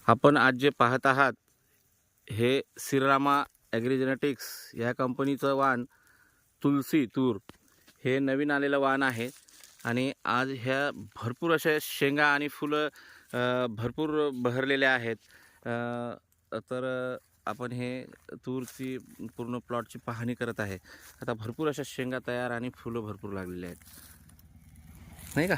आपण आज जे पाहत आहात हे श्रीरामा ॲग्रीजेनेटिक्स या कंपनीचं वाण तुलसी तूर हे नवीन आलेलं वाण आहे आणि आज ह्या भरपूर अशा शेंगा आणि फुलं भरपूर बहरलेल्या आहेत. तर आपण हे तूरची पूर्ण प्लॉटची पाहणी करत आहे. आता भरपूर अशा शेंगा तयार आणि फुलं भरपूर लागलेली आहेत, नाही का?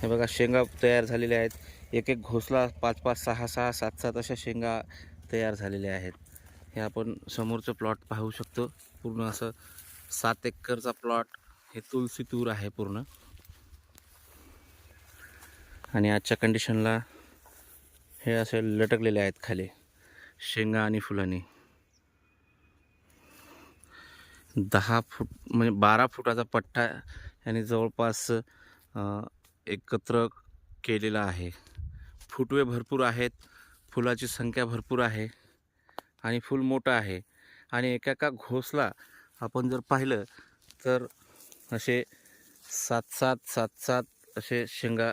हे बघा शेंगा तयार झालेल्या आहेत. एक एक घोसला 5-5, 6-6, 7-7 अशा शेंगा तयार झालेल्या आहेत. हे आपण समोरचं प्लॉट पाहू शकतो. पूर्ण असं 7 एकरचा प्लॉट हे तुलसी तूर आहे पूर्ण. आणि आजच्या कंडिशनला हे असे लटकलेले आहेत खाली शेंगा आणि फुलांनी. 10 फूट म्हणजे 12 फुटाचा पट्टा याने जवळपास एकत्र केलेला आहे. फुटवे भरपूर आहेत, फुलाची संख्या भरपूर आहे आणि फूल मोठं आहे. आणि एका घोसला आपण जर पाहिलं तर असे 7-7 असे शेंगा